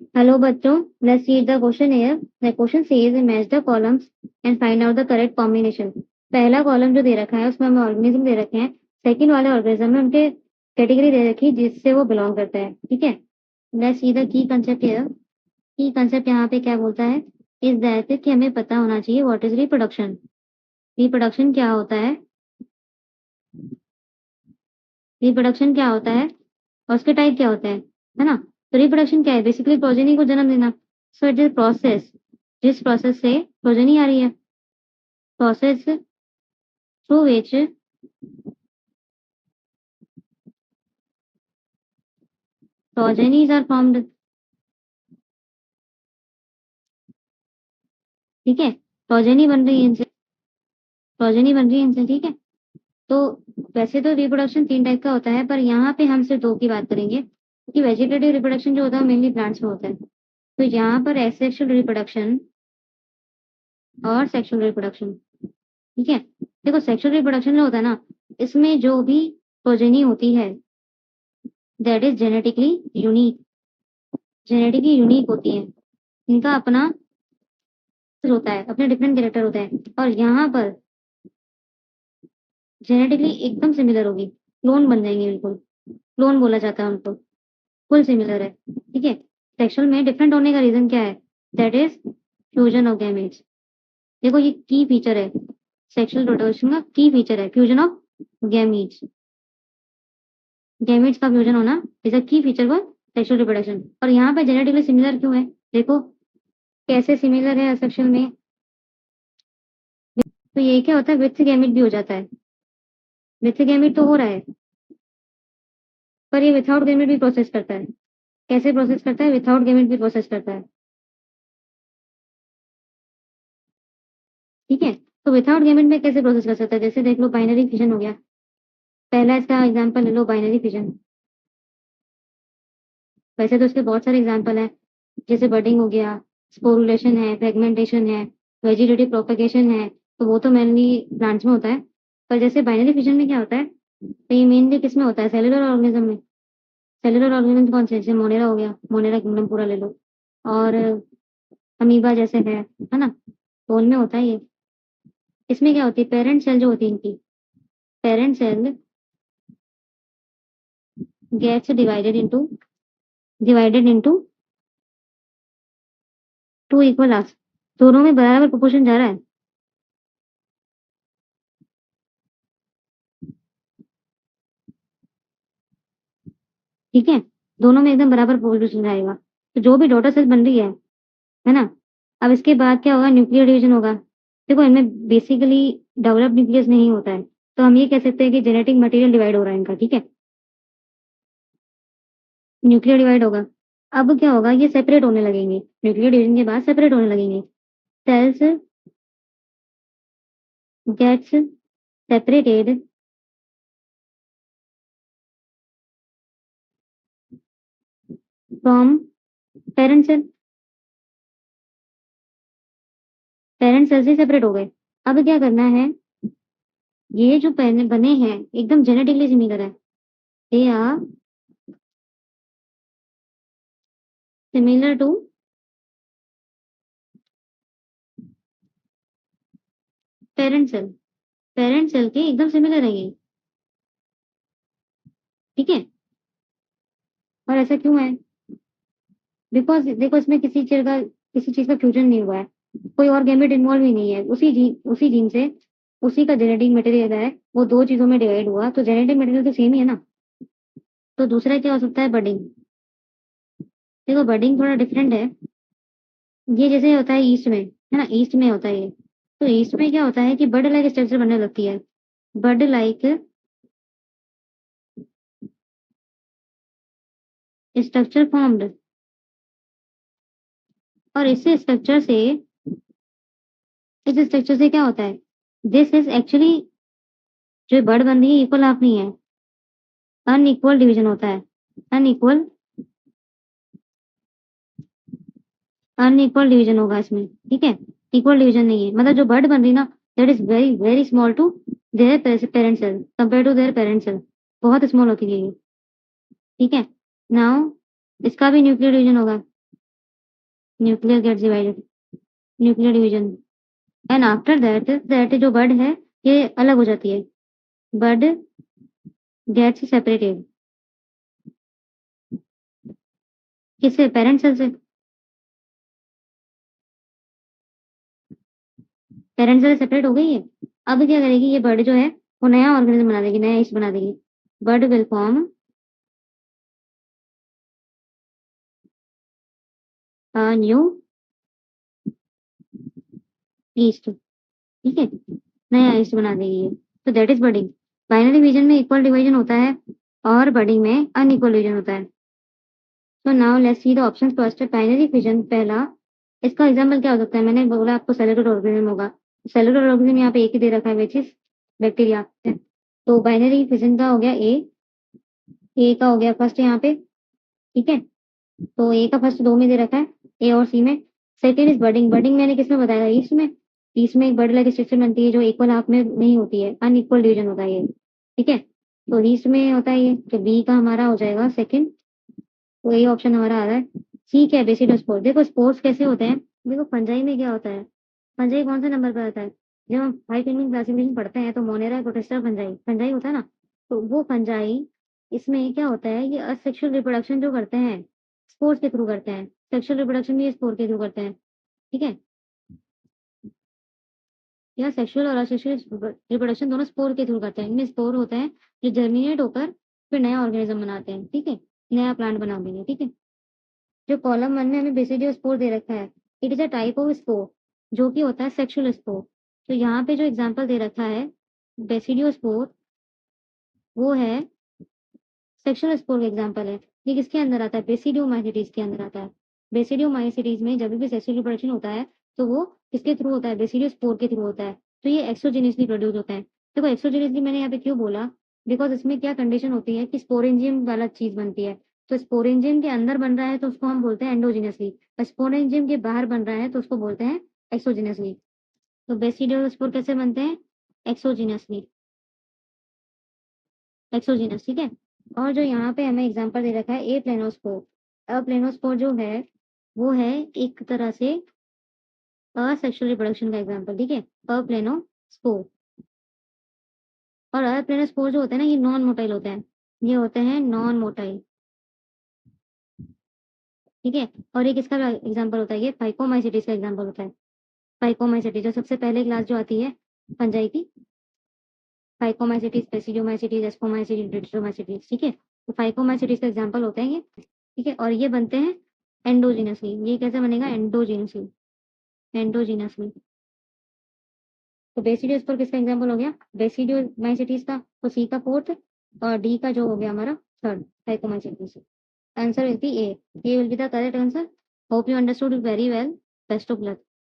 Hello बच्चों, let's read the question here. The question says match the columns and find out the correct combination. पहला column जो दे रखा है उसमें हमें ऑर्गेनिज्म दे रखे हैं, सेकंड वाले ऑर्गेनिज्म में उनके कैटेगरी दे रखी है जिससे वो बिलोंग करता है। ठीक है, let's see the key concept here. की कंसेप्ट यहाँ पे क्या बोलता है इज दैट कि हमें पता होना चाहिए व्हाट इज रिप्रोडक्शन। रिप्रोडक्शन क्या होता है, रिप्रोडक्शन क्या होता है और उसके टाइप क्या होते हैं, है ना। तो रिप्रोडक्शन क्या है, बेसिकली प्रोजेनी को जन्म देना। सो इट इज प्रोसेस जिस प्रोसेस से प्रोजेनी आ रही है, process through which progenies are formed. ठीक है, प्रोजेनी बन रही है इनसे, प्रोजेनी बन रही है इनसे। ठीक है, तो वैसे तो रिप्रोडक्शन 3 टाइप का होता है, पर यहाँ पे हम सिर्फ 2 की बात करेंगे क्योंकि वेजिटेटिव रिप्रोडक्शन जो होता है मेनली प्लांट्स में होता है। तो यहाँ पर एसेक्सुअल रिप्रोडक्शन और सेक्सुअल रिप्रोडक्शन। ठीक है, देखो सेक्सुअल रिप्रोडक्शन जो होता है ना, इसमें जो भी प्रोजेनी होती है that is genetically unique, genetically unique होती है, इनका अपना होता है, अपने डिफरेंट कैरेक्टर होता है। और यहाँ पर जेनेटिकली एकदम सिमिलर होगी, क्लोन बन जाएंगे बिल्कुल, क्लोन बोला जाता है उनको, फुल सिमिलर है। ठीक है, सेक्सुअल में डिफरेंट होने का रीजन क्या है, that is fusion of gametes. देखो ये की फीचर है, सेक्सुअल रिप्रोडक्शन का की फीचर है फ्यूजन ऑफ गैमीट्स। गैमेट्स का फ्यूजन होना इज अ की फीचर फॉर सेक्सुअल रिप्रोडक्शन। और यहाँ पे जेनेटिकली सिमिलर क्यों है, देखो कैसे सिमिलर है सेक्सुअल में। तो ये क्या होता है, विथ गैमेट भी हो जाता है, विथ गैमेट तो हो रहा है, पर ये विथआउट गैमेट भी प्रोसेस करता है। कैसे प्रोसेस करता है, विथआउट गैमेट भी प्रोसेस करता है। ठीक है, तो विथआउट गैमेट में कैसे प्रोसेस कर सकता है, जैसे देख लो बाइनरी फिजन हो गया, पहला इसका एग्जांपल ले लो बाइनरी फिजन। वैसे तो इसके बहुत सारे एग्जांपल हैं, जैसे बडिंग हो गया, स्पोरुलेशन है, फ्रेगमेंटेशन है, वेजिटेटिव प्रोपेगेशन है, तो वो तो मेनली प्लांट्स में होता है। पर जैसे बाइनरी फिजन में क्या होता है, तो ये मेनली किस में होता है, सेलुलर ऑर्गेनिज्म में। सेलुलर ऑर्गेनिज्म कौन से, जैसे मोनेरा हो गया, मोनेरा किंगडम पूरा ले लो, और अमीबा जैसे है ना, तो उनमें होता है ये। इसमें क्या होती है, पेरेंट सेल जो होती है इनकी, parent cell gets divided into 2 equal arms, दोनों में बराबर प्रोपोर्शन जा रहा है। ठीक है, दोनों में एकदम बराबर प्रोपोर्शन जाएगा। तो जो भी डॉटर सेल बन रही है ना, अब इसके बाद क्या होगा, न्यूक्लियर डिवीजन होगा। देखो इनमें बेसिकली डेवलप न्यूक्लियस नहीं होता है, तो हम ये कह सकते हैं कि जेनेटिक मटेरियल डिवाइड हो रहा है इनका। ठीक है, न्यूक्लियर डिवाइड होगा। अब क्या होगा, ये सेपरेट होने लगेंगे, न्यूक्लियर डिवीजन के बाद सेपरेट होने लगेंगे। Cells gets separated from parent cell, parent cell से सेपरेट हो गए। अब क्या करना है, ये जो बने हैं एकदम जेनेटिकली सिमिलर है, they are similar to parent cell, parent cell के एकदम सिमिलर है ये। ठीक है, और ऐसा क्यों है, बिकॉज देखो इसमें किसी चीज का फ्यूजन नहीं हुआ है, कोई और गैमेट इन्वॉल्व ही नहीं है, उसी जीन से उसी का जेनेटिक मटेरियल है, वो 2 चीजों में डिवाइड हुआ, तो जेनेटिक मटेरियल तो सेम ही है ना। तो दूसरा क्या हो सकता है, बडिंग। देखो बडिंग थोड़ा डिफरेंट है, ये जैसे होता है ईस्ट में, है ना, ईस्ट में होता है ये। तो ईस्ट में क्या होता है कि बड लाइक स्ट्रक्चर बनने लगती है, बड लाइक स्ट्रक्चर फॉर्म्ड। और इस स्ट्रक्चर से क्या होता है, दिस इज एक्चुअली जो बर्ड बन रही है इक्वल हाफ नहीं है, अनइक्वल डिवीजन होता है, अनइक्वल अनइक्वल डिवीजन होगा इसमें। ठीक है, इक्वल डिवीजन नहीं है, मतलब जो बर्ड बन रही ना, that is very very small to their parent cell, compare to their parent cell, बहुत स्मॉल होती है ये। ठीक है, नाउ इसका भी न्यूक्लियर डिवीजन होगा, nuclear gets divided, nuclear division. And after that जो बड है ये अलग हो जाती है, बड गेट्स सेपरेटेड। किससे? पेरेंट सेल से। पेरेंट सेल सेपरेट हो गई है। अब क्या करेगी ये बर्ड जो है वो नया ऑर्गेनिज्म बना देगी, नया ईस्ट बना देगी। Bird will form new east, ठीक है, नया ईस्ट बना देगी ये। तो दैट इज बर्डिंग। बाइनरी डिवीजन में इक्वल डिवीजन होता है और बर्डिंग में अनइक्वल डिवीजन होता है। तो now let's see the options first. Binary division पहला, इसका एग्जांपल क्या हो सकता है? मैंने बोला आपको सेलुलर ऑर्गेनिज्म होगा। सेलुलर ऑर्गेनिज्म यहाँ पे एक ही दे रखा है विच इज बैक्टीरिया। तो बाइनरी डिवीजन का हो गया ए का हो गया फर्स्ट यहाँ पे, ठीक है। तो ए का फर्स्ट दो में दे रखा है, ए और सी में। Second is बर्डिंग। बर्डिंग मैंने किसमें बताया? ईस्ट में। ईस्ट में एक बर्ड लाइक स्ट्रक्चर बनती है जो इक्वल हाफ में नहीं होती है, अनइक्वल डिवीजन होता है ये, ठीक है। तो ईस्ट में होता है ये, तो बी का हमारा हो जाएगा सेकंड। तो ये ऑप्शन हमारा आ रहा है। ठीक है, बेसिडोस्पोर। देखो स्पोर्स कैसे होते हैं, देखो फंजाई में क्या होता है, फंजाई कौन से नंबर पर आता है? जब हम फाइव किंगडम क्लासिफिकेशन पढ़ते हैं तो मोनेरा, प्रोटिस्टा, फंजाई, फंजाई होता है ना। तो वो फंजाई, इसमें क्या होता है, ये असेक्सुअल रिप्रोडक्शन जो करते हैं स्पोर्स के थ्रू करते हैं। सेक्सुअल रिप्रोडक्शन भी ये स्पोर के थ्रू करते हैं, ठीक है। या सेक्सुअल और असेक्सुअल रिप्रोडक्शन दोनों स्पोर के थ्रू करते हैं। इनमें स्पोर होते हैं जो जर्मिनेट होकर फिर नया ऑर्गेनिज्म बनाते हैं, ठीक है, नया प्लांट बना देंगे, ठीक है। जो कॉलम वन में हमें बेसिडियो स्पोर दे रखा है, it is a type of spore जो कि होता है सेक्सुअल स्पोर। तो यहाँ पे जो एग्जाम्पल दे रखा है बेसिडियो स्पोर, वो है सेक्सुअल स्पोर का एग्जाम्पल है। ये किसके अंदर आता है? बेसिडियोमाइसिटीज के अंदर आता है। बेसिडियोमाइसिटीज में जब भी सेक्सुअल रिप्रोडक्शन होता है तो वो किसके थ्रू होता है? बेसिडियो स्पोर के थ्रू होता है। तो ये एक्सोजेनियसली प्रोड्यूस होता है। देखो एक्सोजेनियसली मैंने यहाँ पे क्यों बोला, बिकॉज इसमें क्या कंडीशन होती है कि स्पोरेंजियम वाला चीज बनती है। तो स्पोरेंजियम के अंदर बन रहा है तो उसको हम बोलते हैं एंडोजिनसली, और स्पोरेंजियम के बाहर बन रहा है तो उसको बोलते हैं एक्सोजिनसली। तो बेसिडियो स्पोर कैसे बनते हैं? एक्सोजिनसली, एक्सोजिनस, ठीक है। और जो यहाँ पे हमें एग्जांपल दे रखा है ए प्लेनोस्पोर। प्लेनोस्पोर जो है वो है एक तरह से असेक्सुअल रिप्रोडक्शन का एग्जांपल, ठीक है, प्लेनोस्पोर। और प्लेनोस्पोर जो होते हैं ना ये नॉन मोटाइल होते हैं, ये होते हैं नॉन मोटाइल, ठीक है। और एक इसका एग्जांपल होता है, ये फाइकोमाइसिटीज का एग्जांपल होता है। फाइकोमाइसिटीज जो सबसे पहले क्लास जो आती है फंजाई की, फाइकोमाइसिटीज, बेसिडियोमाइसिटीज, एस्पोमाइसिटीज, डिट्रोमाइसिटीज, ठीक है। तो फाइकोमाइसिटीज का एग्जांपल होते हैं ये, ठीक है। और ये बनते हैं एंडोजिनसली। ये कैसे बनेगा? Endogenously, endogenously. तो बेसिडियोस पर किसका एग्जांपल हो गया? बेसिडियोमाइसिटीज का, तो सी का फोर्थ, और डी का जो हो गया हमारा third, phycomycetes. Answer will be A. A will be the correct answer. Hope you understood very well. Best of luck.